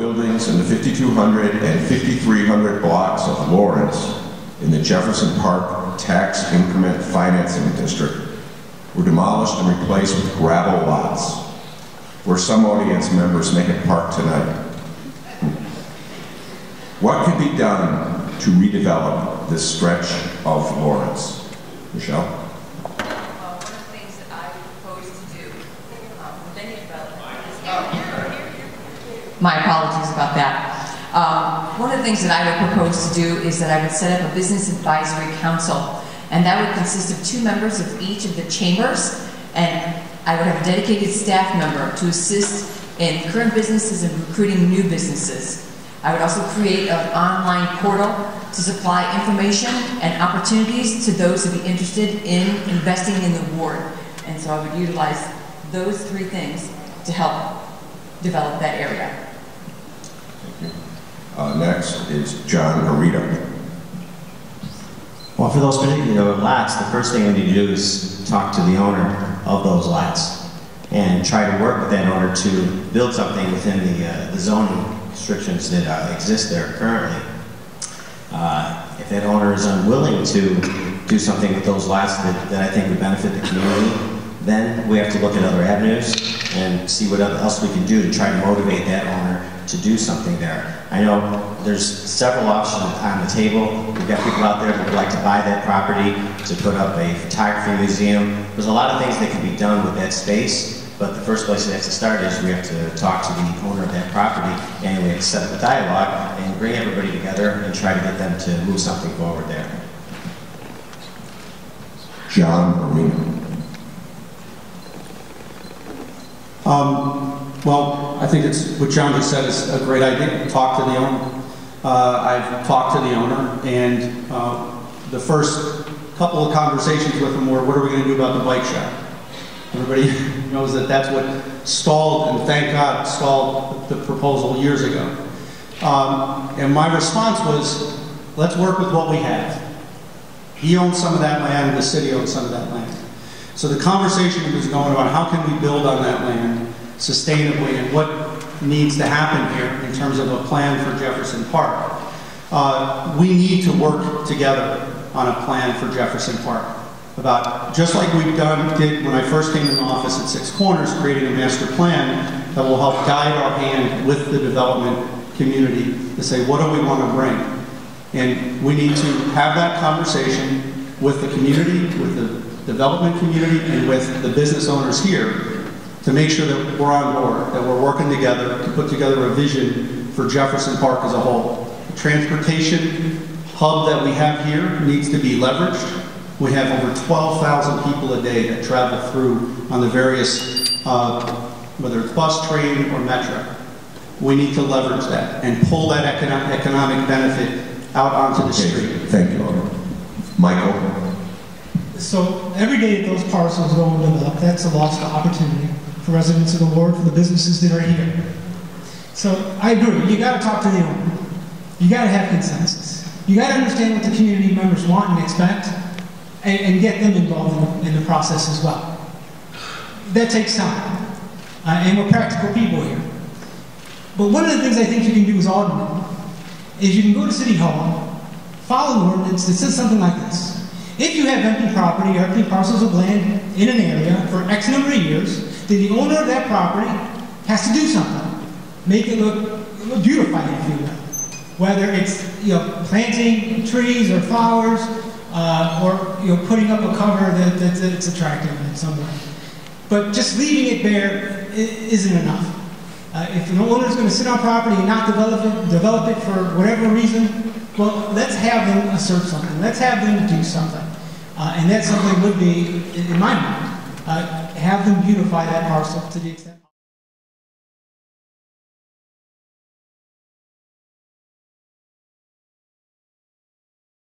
buildings in the 5200 and 5300 blocks of Lawrence in the Jefferson Park Tax Increment Financing District were demolished and replaced with gravel lots, where some audience members may have parked tonight. What could be done to redevelop this stretch of Lawrence? Michelle? One of the things that I propose to do with any development is... My apologies about that. One of the things that I would propose to do is that I would set up a business advisory council, and that would consist of 2 members of each of the chambers, and I would have a dedicated staff member to assist in current businesses and recruiting new businesses. I would also create an online portal to supply information and opportunities to those who would be interested in investing in the ward. And so I would utilize those 3 things to help develop that area. Thank you. Next is John Garrido. Well, for those particular lots, the first thing we need to do is talk to the owner of those lots and try to work with that owner to build something within the zoning restrictions that exist there currently. If that owner is unwilling to do something with those lots that I think would benefit the community, then we have to look at other avenues and see what else we can do to try to motivate that owner to do something there. I know there's several options on the table. We've got people out there who would like to buy that property to put up a photography museum. There's a lot of things that can be done with that space, but the first place it has to start is we have to talk to the owner of that property, and we have to set up a dialogue and bring everybody together and try to get them to move something forward there. John Arena. Well, I think it's what John just said is a great idea. Talk to the owner. I've talked to the owner, and the first couple of conversations with him were, what are we going to do about the bike shop? Everybody knows that that's what stalled, and thank God, stalled the proposal years ago. And my response was, let's work with what we have. He owns some of that land, the city owns some of that land. So the conversation was going about how can we build on that land sustainably and what needs to happen here in terms of a plan for Jefferson Park. We need to work together on a plan for Jefferson Park. About, just like we did when I first came in office at 6 Corners, creating a master plan that will help guide our hand with the development community to say, what do we want to bring? And we need to have that conversation with the community, with the development community, and with the business owners here to make sure that we're on board, that we're working together to put together a vision for Jefferson Park as a whole. The transportation hub that we have here needs to be leveraged. We have over 12,000 people a day that travel through on the various, whether it's bus, train, or metro. We need to leverage that and pull that economic benefit out onto the street. Thank you. Michael? So every day that those parcels go undeveloped, that's a lost opportunity for residents of the ward, for the businesses that are here. So I agree, you got to talk to the owner. You got to have consensus. You got to understand what the community members want and expect, and get them involved in the process as well. That takes time, and we're practical people here. But one of the things I think you can do as Alderman is you can go to City Hall, follow an ordinance that says something like this. If you have empty property or empty parcels of land in an area for X number of years, then the owner of that property has to do something. Make it look beautify it, if you will. Whether it's planting trees or flowers, or putting up a cover that's attractive in some way. But just leaving it bare isn't enough. If an owner is going to sit on property and not develop it for whatever reason, well, let's have them assert something. Let's have them do something. And that something would be, in my mind, have them beautify that parcel to the extent.